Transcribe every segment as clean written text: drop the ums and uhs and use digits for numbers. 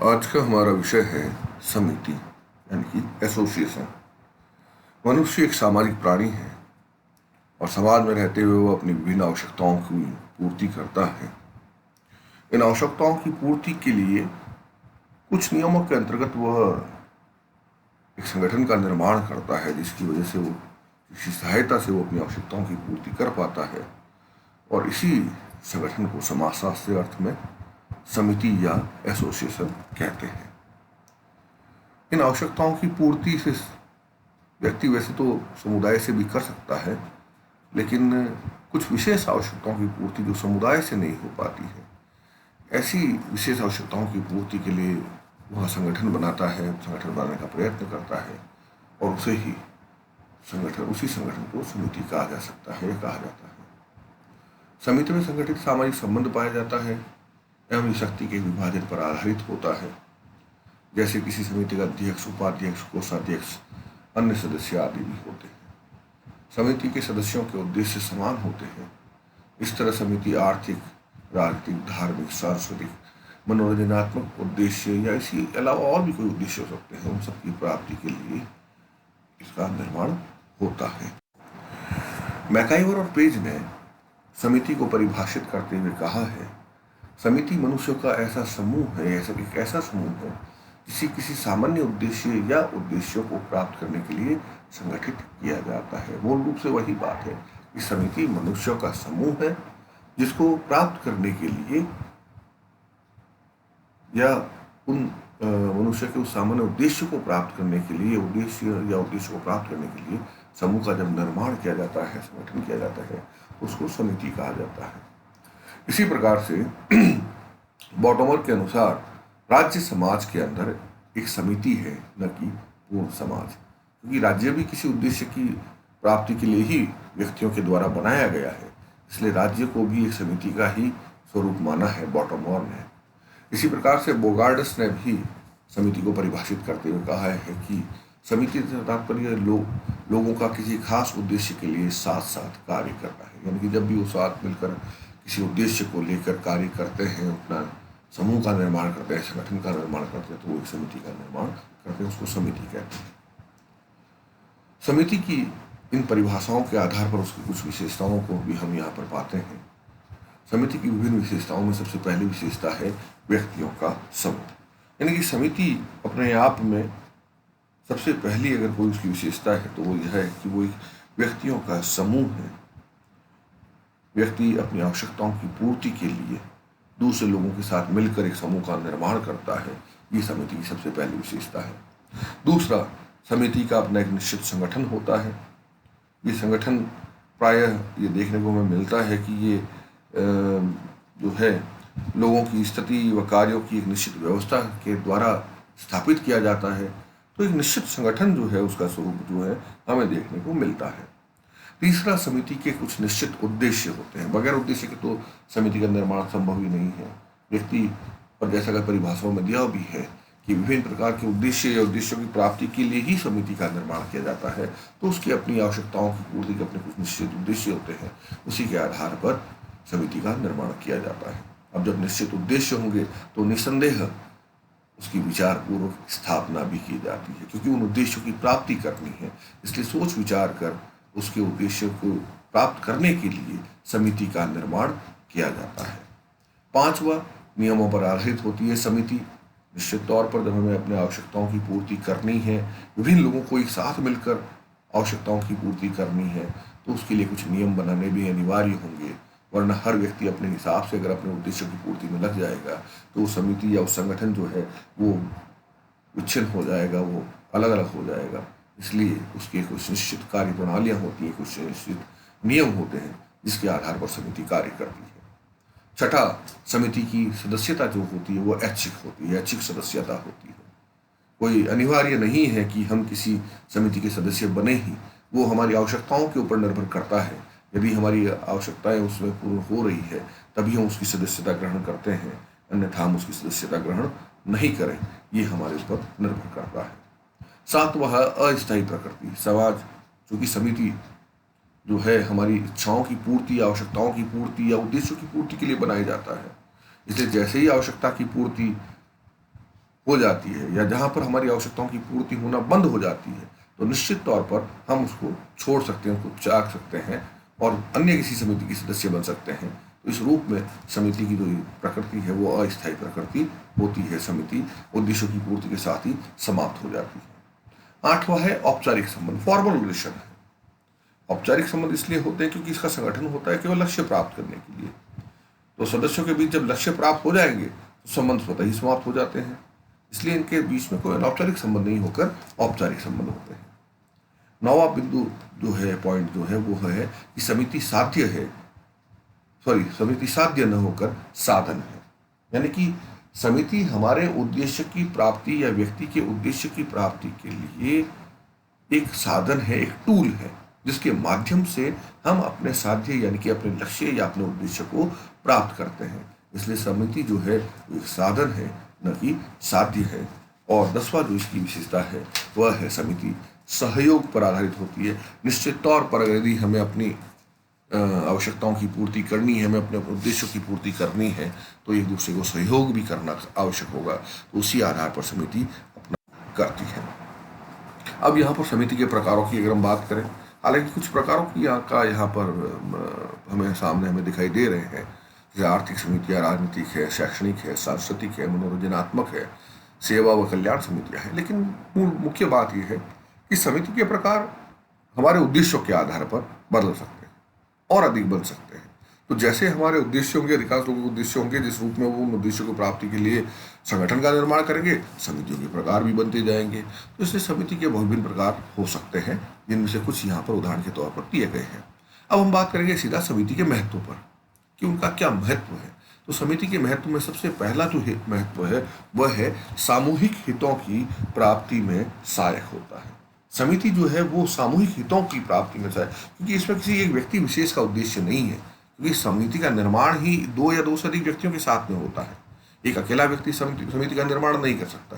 आज का हमारा विषय है समिति यानी कि एसोसिएशन। मनुष्य एक सामाजिक प्राणी है और समाज में रहते हुए वो अपनी विभिन्न आवश्यकताओं की पूर्ति करता है। इन आवश्यकताओं की पूर्ति के लिए कुछ नियमों के अंतर्गत वह एक संगठन का निर्माण करता है, जिसकी वजह से वो किसी सहायता से वो अपनी आवश्यकताओं की पूर्ति कर पाता है। और इसी संगठन को समाजशास्त्रीय अर्थ में समिति या एसोसिएशन कहते हैं। इन आवश्यकताओं की पूर्ति से व्यक्ति वैसे तो समुदाय से भी कर सकता है, लेकिन कुछ विशेष आवश्यकताओं की पूर्ति जो समुदाय से नहीं हो पाती है, ऐसी विशेष आवश्यकताओं की पूर्ति के लिए वह संगठन बनाता है, संगठन बनाने का प्रयत्न करता है और उसी संगठन को समिति कहा जा सकता है, कहा जाता है। समिति में संगठित सामाजिक संबंध पाया जाता है एवं ये शक्ति के विभाजन पर आधारित होता है, जैसे किसी समिति का अध्यक्ष, उपाध्यक्ष, कोषाध्यक्ष, अन्य सदस्य आदि भी होते हैं। समिति के सदस्यों के उद्देश्य समान होते हैं। इस तरह समिति आर्थिक, राजनीतिक, धार्मिक, सांस्कृतिक, मनोरंजनात्मक उद्देश्य या इसी अलावा और भी कोई उद्देश्य हो सकते हैं, उन सबकी प्राप्ति के लिए इसका निर्माण होता है। मैकाइवर और पेज ने समिति को परिभाषित करते हुए कहा है, समिति मनुष्यों का ऐसा समूह है, एक ऐसा समूह है जिसे किसी सामान्य उद्देश्य या उद्देश्यों को प्राप्त करने के लिए संगठित किया जाता है। मूल रूप से वही बात है कि समिति मनुष्यों का समूह है जिसको प्राप्त करने के लिए या उन मनुष्य के उस सामान्य उद्देश्य को प्राप्त करने के लिए, उद्देश्य को प्राप्त करने के लिए समूह का जब निर्माण किया जाता है, संगठन किया जाता है, उसको समिति कहा जाता है। इसी प्रकार से बॉटमर के अनुसार राज्य समाज के अंदर एक समिति है, न कि पूर्ण समाज, क्योंकि राज्य भी किसी उद्देश्य की प्राप्ति के लिए ही व्यक्तियों के द्वारा बनाया गया है, इसलिए राज्य को भी एक समिति का ही स्वरूप माना है बॉटमर ने। इसी प्रकार से बोगार्डस ने भी समिति को परिभाषित करते हुए कहा है कि समिति से तात्पर्य लोगों का किसी खास उद्देश्य के लिए साथ साथ कार्य करना है, यानी कि जब भी वो साथ मिलकर किसी उद्देश्य को लेकर कार्य करते हैं, अपना समूह का निर्माण करते हैं, संगठन का निर्माण करते हैं, तो वो एक समिति का निर्माण करते हैं, उसको समिति कहते हैं। समिति की इन परिभाषाओं के आधार पर उसकी कुछ विशेषताओं को भी हम यहाँ पर पाते हैं। समिति की विभिन्न विशेषताओं में सबसे पहली विशेषता है व्यक्तियों का समूह, यानी कि समिति अपने आप में सबसे पहली अगर कोई उसकी विशेषता है तो वो यह है कि वो एक व्यक्तियों का समूह है। व्यक्ति अपनी आवश्यकताओं की पूर्ति के लिए दूसरे लोगों के साथ मिलकर एक समूह का निर्माण करता है, ये समिति की सबसे पहली विशेषता है। दूसरा, समिति का अपना एक निश्चित संगठन होता है। ये संगठन प्रायः ये देखने को हमें मिलता है कि ये जो है लोगों की स्थिति व कार्यों की एक निश्चित व्यवस्था के द्वारा स्थापित किया जाता है, तो एक निश्चित संगठन जो है उसका स्वरूप जो है हमें देखने को मिलता है। तीसरा, समिति के कुछ निश्चित उद्देश्य होते हैं। बगैर उद्देश्य के तो समिति का निर्माण संभव ही नहीं है। व्यक्ति पर जैसा कि परिभाषाओं में दिया भी है कि विभिन्न प्रकार के उद्देश्य या उद्देश्यों की प्राप्ति के लिए ही समिति का निर्माण किया जाता है, तो उसकी अपनी आवश्यकताओं की पूर्ति के अपने कुछ निश्चित उद्देश्य होते हैं, उसी के आधार पर समिति का निर्माण किया जाता है। अब जब निश्चित उद्देश्य होंगे तो निस्संदेह उसकी विचारपूर्वक स्थापना भी की जाती है, क्योंकि उन उद्देश्यों की प्राप्ति करनी है, इसलिए सोच विचार कर उसके उद्देश्य को प्राप्त करने के लिए समिति का निर्माण किया जाता है। पांचवा, नियमों पर आधारित होती है समिति। निश्चित तौर पर जब हमें अपने आवश्यकताओं की पूर्ति करनी है, विभिन्न लोगों को एक साथ मिलकर आवश्यकताओं की पूर्ति करनी है, तो उसके लिए कुछ नियम बनाने भी अनिवार्य होंगे, वरना हर व्यक्ति अपने हिसाब से अगर अपने उद्देश्य की पूर्ति में लग जाएगा तो उस समिति या उस संगठन जो है वो विच्छिन्न हो जाएगा, वो अलग अलग हो जाएगा। इसलिए उसकी कुछ निश्चित कार्य प्रणालियाँ होती हैं, कुछ निश्चित नियम होते हैं जिसके आधार पर समिति कार्य करती है। छठा, समिति की सदस्यता जो होती है वो ऐच्छिक होती है, ऐच्छिक सदस्यता होती है। कोई अनिवार्य नहीं है कि हम किसी समिति के सदस्य बने ही, वो हमारी आवश्यकताओं के ऊपर निर्भर करता है। यदि हमारी आवश्यकताएं उसमें पूर्ण हो रही है तभी हम उसकी सदस्यता ग्रहण करते हैं, अन्यथा हम उसकी सदस्यता ग्रहण नहीं करें, ये हमारे ऊपर निर्भर करता है। सातवां, अस्थायी प्रकृति। समाज चूंकि समिति जो है हमारी इच्छाओं की पूर्ति, आवश्यकताओं की पूर्ति या उद्देश्यों की पूर्ति के लिए बनाया जाता है, इसलिए जैसे ही आवश्यकता की पूर्ति हो जाती है या जहाँ पर हमारी आवश्यकताओं की पूर्ति होना बंद हो जाती है, तो निश्चित तौर पर हम उसको छोड़ सकते हैं, उसको त्याग सकते हैं और अन्य किसी समिति के सदस्य बन सकते हैं। तो इस रूप में समिति की जो प्रकृति है वो अस्थायी प्रकृति होती है। समिति उद्देश्यों की पूर्ति के साथ ही समाप्त हो जाती है। आठवां है औपचारिक संबंध, फॉर्मल रिलेशन है। औपचारिक संबंध इसलिए होते हैं क्योंकि इसका संगठन होता है केवल लक्ष्य प्राप्त करने के लिए। तो सदस्यों के बीच जब लक्ष्य प्राप्त हो जाएंगे तो संबंध स्वतः ही समाप्त हो जाते हैं। इसलिए इनके बीच में कोई अनौपचारिक संबंध नहीं होकर औपचारिक संबंध होते हैं। नौवां बिंदु जो है, पॉइंट जो है वो है कि समिति साध्य है, समिति साध्य न होकर साधन है। यानी कि समिति हमारे उद्देश्य की प्राप्ति या व्यक्ति के उद्देश्य की प्राप्ति के लिए एक साधन है, एक टूल है, जिसके माध्यम से हम अपने साध्य यानी कि अपने लक्ष्य या अपने उद्देश्य को प्राप्त करते हैं। इसलिए समिति जो है एक साधन है, न कि साध्य है। और 10वां जो इसकी विशेषता है वह है समिति सहयोग पर आधारित होती है। निश्चित तौर पर यदि हमें अपनी आवश्यकताओं की पूर्ति करनी है, हमें अपने उद्देश्यों की पूर्ति करनी है, तो एक दूसरे को सहयोग भी करना आवश्यक होगा। तो उसी आधार पर समिति अपना करती है। अब यहाँ पर समिति के प्रकारों की अगर हम बात करें, हालांकि कुछ प्रकारों की यहाँ पर हमें दिखाई दे रहे हैं, जैसे आर्थिक समितियाँ, राजनीतिक है, शैक्षणिक है, सांस्कृतिक है, मनोरंजनात्मक है, सेवा व कल्याण समितियाँ हैं। लेकिन मुख्य बात यह है कि समिति के प्रकार हमारे उद्देश्यों के आधार पर बदल सकते हैं और अधिक बन सकते हैं। तो जैसे हमारे उद्देश्य होंगे, अधिकांश लोगों के उद्देश्य होंगे जिस रूप में वो उन उद्देश्यों को प्राप्ति के लिए संगठन का निर्माण करेंगे, समितियों के प्रकार भी बनते जाएंगे। तो इसलिए समिति के बहुत विभिन्न प्रकार हो सकते हैं, जिनमें से कुछ यहाँ पर उदाहरण के तौर पर दिए गए हैं। अब हम बात करेंगे सीधा समिति के महत्व पर कि उनका क्या महत्व है। तो समिति के महत्व में सबसे पहला जो महत्व है वह है सामूहिक हितों की प्राप्ति में सहायक होता है। समिति जो है वो सामूहिक हितों की प्राप्ति में सहायक, क्योंकि इसमें किसी एक व्यक्ति विशेष का उद्देश्य नहीं है, क्योंकि समिति का निर्माण ही दो या दो से अधिक व्यक्तियों के साथ में होता है। एक अकेला व्यक्ति समिति का निर्माण नहीं कर सकता।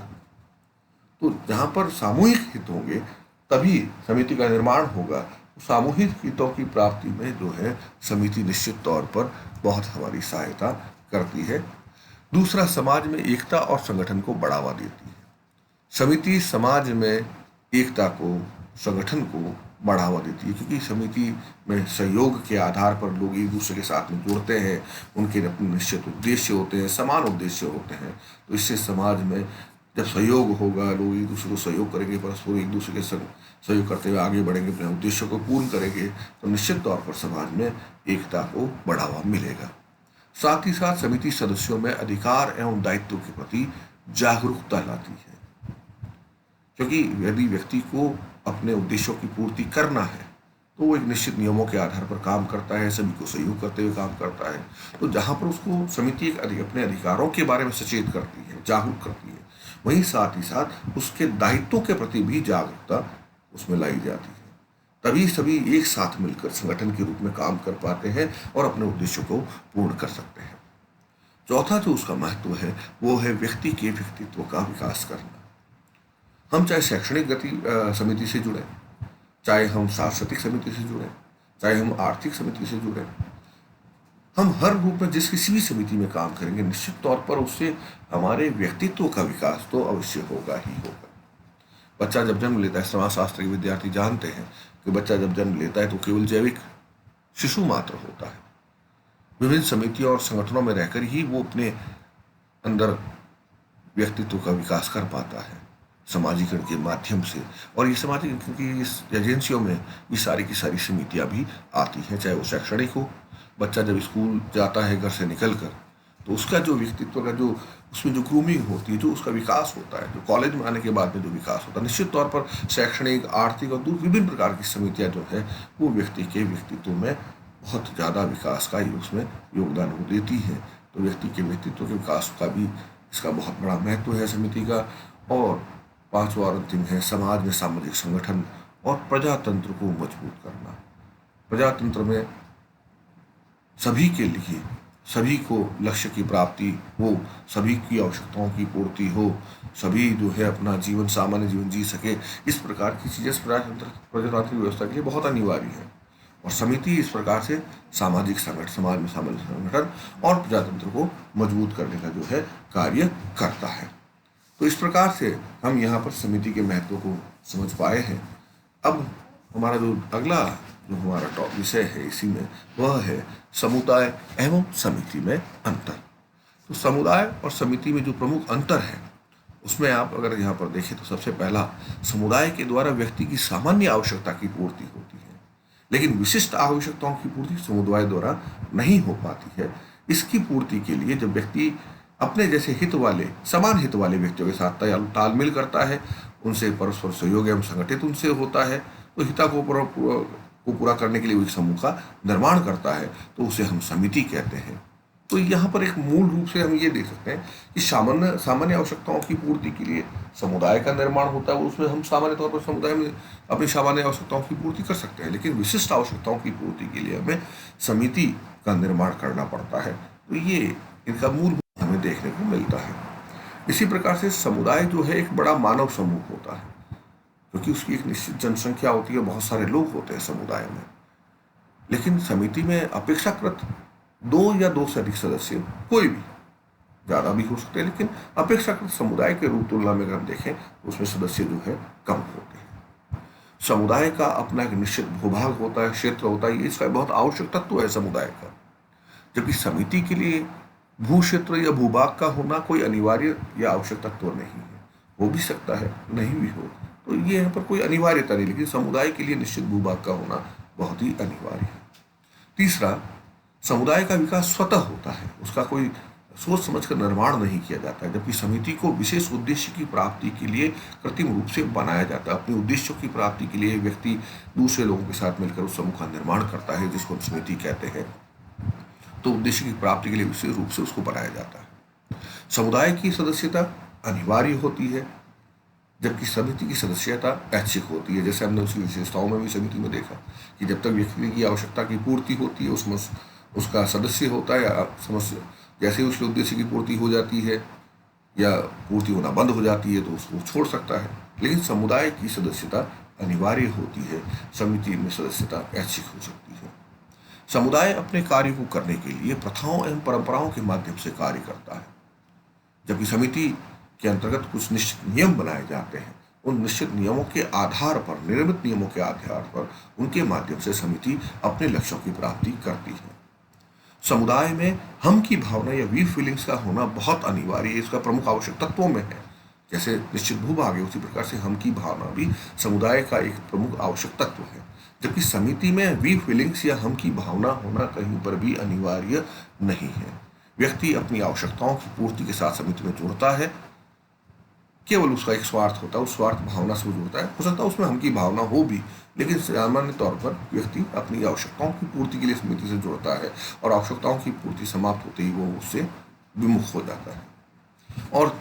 तो जहाँ पर सामूहिक हित होंगे तभी समिति का निर्माण होगा। सामूहिक हितों की प्राप्ति में जो है समिति निश्चित तौर पर बहुत हमारी सहायता करती है। दूसरा, समाज में एकता और संगठन को बढ़ावा देती है। समिति समाज में एकता को, संगठन को बढ़ावा देती है, क्योंकि समिति में सहयोग के आधार पर लोग एक दूसरे के साथ में जुड़ते हैं, उनके अपने निश्चित उद्देश्य होते हैं, समान उद्देश्य होते हैं। तो इससे समाज में जब सहयोग होगा, लोग एक दूसरे को सहयोग करेंगे, परस्पर एक दूसरे के सहयोग करते हुए आगे बढ़ेंगे, अपने उद्देश्यों को पूर्ण करेंगे, तो निश्चित तौर पर समाज में एकता को बढ़ावा मिलेगा। साथ ही साथ समिति सदस्यों में अधिकार एवं दायित्व के प्रति जागरूकता लाती है, क्योंकि यदि व्यक्ति को अपने उद्देश्यों की पूर्ति करना है तो वो एक निश्चित नियमों के आधार पर काम करता है, सभी को सहयोग करते हुए काम करता है। तो जहाँ पर उसको समिति अपने अधिकारों के बारे में सचेत करती है, जागरूक करती है, वहीं साथ ही साथ उसके दायित्वों के प्रति भी जागरूकता उसमें लाई जाती है। तभी सभी एक साथ मिलकर संगठन के रूप में काम कर पाते हैं और अपने उद्देश्यों को पूर्ण कर सकते हैं। चौथा जो उसका महत्व है वो है व्यक्ति के व्यक्तित्व का विकास करना। हम चाहे शैक्षणिक समिति से जुड़े, चाहे हम सांस्कृतिक समिति से जुड़े, चाहे हम आर्थिक समिति से जुड़े, हम हर रूप में जिस किसी भी समिति में काम करेंगे, निश्चित तौर पर उससे हमारे व्यक्तित्व का विकास तो अवश्य होगा ही होगा। बच्चा जब जन्म लेता है, समाजशास्त्र के विद्यार्थी जानते हैं कि बच्चा जब जन्म लेता है तो केवल जैविक शिशु मात्र होता है। विभिन्न समितियों और संगठनों में रहकर ही वो अपने अंदर व्यक्तित्व का विकास कर पाता है, समाजीकरण के माध्यम से। और ये समाजीकरण की इस एजेंसियों में ये सारी की सारी समितियाँ भी आती हैं, चाहे वो शैक्षणिक हो। बच्चा जब स्कूल जाता है घर से निकल कर, तो उसका जो व्यक्तित्व का जो उसमें जो ग्रूमिंग होती है, जो उसका विकास होता है, जो कॉलेज में आने के बाद में जो विकास होता है, निश्चित तौर पर शैक्षणिक, आर्थिक और विभिन्न प्रकार की समितियाँ जो है वो व्यक्ति के व्यक्तित्व में बहुत ज़्यादा विकास का ही उसमें योगदान वो देती है। तो व्यक्ति के व्यक्तित्व के विकास का भी इसका बहुत बड़ा महत्व है समिति का। और पांचवा और अंतिम है समाज में सामाजिक संगठन और प्रजातंत्र को मजबूत करना। प्रजातंत्र में सभी के लिए, सभी को लक्ष्य की प्राप्ति हो, सभी की आवश्यकताओं की पूर्ति हो, सभी जो है अपना जीवन, सामान्य जीवन जी सके, इस प्रकार की चीज़ें प्रजातांत्रिक व्यवस्था के लिए बहुत अनिवार्य है। और समिति इस प्रकार से सामाजिक संगठन, समाज में सामाजिक संगठन और प्रजातंत्र को मजबूत करने का जो है कार्य करता है। तो इस प्रकार से हम यहाँ पर समिति के महत्व को समझ पाए हैं। अब हमारा जो अगला जो हमारा टॉपिक विषय है इसी में, वह है समुदाय एवं समिति में अंतर। तो समुदाय और समिति में जो प्रमुख अंतर है उसमें आप अगर यहाँ पर देखें तो सबसे पहला, समुदाय के द्वारा व्यक्ति की सामान्य आवश्यकता की पूर्ति होती है, लेकिन विशिष्ट आवश्यकताओं की पूर्ति समुदाय द्वारा नहीं हो पाती है। इसकी पूर्ति के लिए जब व्यक्ति अपने जैसे हित वाले, समान हित वाले व्यक्तियों के साथ तालमेल करता है, उनसे परस्पर सहयोग एवं संगठित उनसे होता है, तो हिता को पूरा करने के लिए वो एक समूह का निर्माण करता है, तो उसे हम समिति कहते हैं। तो यहाँ पर एक मूल रूप से हम ये देख सकते हैं कि सामान्य आवश्यकताओं की पूर्ति के लिए समुदाय का निर्माण होता है, उसमें हम सामान्य तौर पर समुदाय में अपनी सामान्य आवश्यकताओं की पूर्ति कर सकते हैं, लेकिन विशिष्ट आवश्यकताओं की पूर्ति के लिए हमें समिति का निर्माण करना पड़ता है। तो ये इनका मूल हमें देखने को मिलता है। इसी प्रकार से समुदाय जो है एक बड़ा मानव समूह होता है, क्योंकि उसकी एक निश्चित जनसंख्या होती है, बहुत सारे लोग होते हैं समुदाय में। लेकिन समिति में अपेक्षाकृत 2 या 2 से अधिक सदस्य, कोई भी, ज़्यादा भी हो सकते हैं, लेकिन अपेक्षाकृत समुदाय के रूप तुलना में अगर हम देखें तो उसमें सदस्य जो है कम होते हैं। समुदाय का अपना एक निश्चित भूभाग होता है, क्षेत्र होता है, ये इसका बहुत आवश्यक तत्व है समुदाय का। जबकि समिति के लिए भू क्षेत्र या भूभाग का होना कोई अनिवार्य या आवश्यक तत्व नहीं है, हो भी सकता है, नहीं भी हो, तो ये यहाँ पर कोई अनिवार्यता नहीं, लेकिन समुदाय के लिए निश्चित भूभाग का होना बहुत ही अनिवार्य है। तीसरा, समुदाय का विकास स्वतः होता है, उसका कोई सोच समझ कर निर्माण नहीं किया जाता है, जबकि समिति को विशेष उद्देश्य की प्राप्ति के लिए कृत्रिम रूप से बनाया जाता है। अपने उद्देश्यों की प्राप्ति के लिए व्यक्ति दूसरे लोगों के साथ मिलकर उस समूह का निर्माण करता है, जिसको हम समिति कहते हैं। तो उद्देश्य की प्राप्ति के लिए विशेष रूप से उसको बनाया जाता है। समुदाय की सदस्यता अनिवार्य होती है, जबकि समिति की सदस्यता ऐच्छिक होती है। जैसे हमने उसकी विशेषताओं में भी समिति में देखा कि जब तक व्यक्ति की आवश्यकता की पूर्ति होती है उसमें उसका सदस्य होता है, या समस्या जैसे उसके उद्देश्य की पूर्ति हो जाती है या पूर्ति होना बंद हो जाती है तो उसको छोड़ सकता है। लेकिन समुदाय की सदस्यता अनिवार्य होती है, समिति में सदस्यता ऐच्छिक हो सकती है। समुदाय अपने कार्य को करने के लिए प्रथाओं एवं परंपराओं के माध्यम से कार्य करता है, जबकि समिति के अंतर्गत कुछ निश्चित नियम बनाए जाते हैं। उन निश्चित नियमों के आधार पर, निर्मित नियमों के आधार पर, उनके माध्यम से समिति अपने लक्ष्यों की प्राप्ति करती है। समुदाय में हम की भावना या वी फीलिंग्स का होना बहुत अनिवार्य है, इसका प्रमुख आवश्यक तत्वों में है। जैसे निश्चित भूभाग है, उसी प्रकार से हम की भावना भी समुदाय का एक प्रमुख आवश्यक तत्व है, जबकि समिति में वी फीलिंग्स या हम की भावना होना कहीं पर भी अनिवार्य नहीं है। व्यक्ति अपनी आवश्यकताओं की पूर्ति के साथ समिति में जुड़ता है, केवल उसका एक स्वार्थ होता है, उस स्वार्थ भावना से जुड़ता है। हो सकता है उसमें हम की भावना हो भी, लेकिन सामान्य तौर पर व्यक्ति अपनी आवश्यकताओं की पूर्ति के लिए समिति से जुड़ता है, और आवश्यकताओं की पूर्ति समाप्त होते ही वो उससे विमुख हो जाता है। और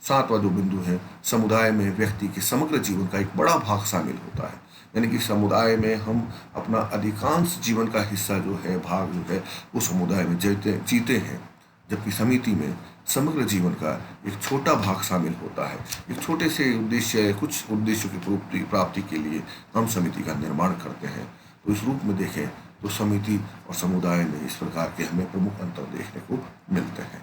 7वां जो बिंदु है, समुदाय में व्यक्ति के समग्र जीवन का एक बड़ा भाग शामिल होता है, यानी कि समुदाय में हम अपना अधिकांश जीवन का हिस्सा जो है, भाग जो है, वो समुदाय में जीते हैं, जबकि समिति में समग्र जीवन का एक छोटा भाग शामिल होता है। एक छोटे से उद्देश्य, कुछ उद्देश्यों की प्राप्ति के लिए हम समिति का निर्माण करते हैं। तो इस रूप में देखें तो समिति और समुदाय में इस प्रकार के हमें प्रमुख अंतर देखने को मिलते हैं।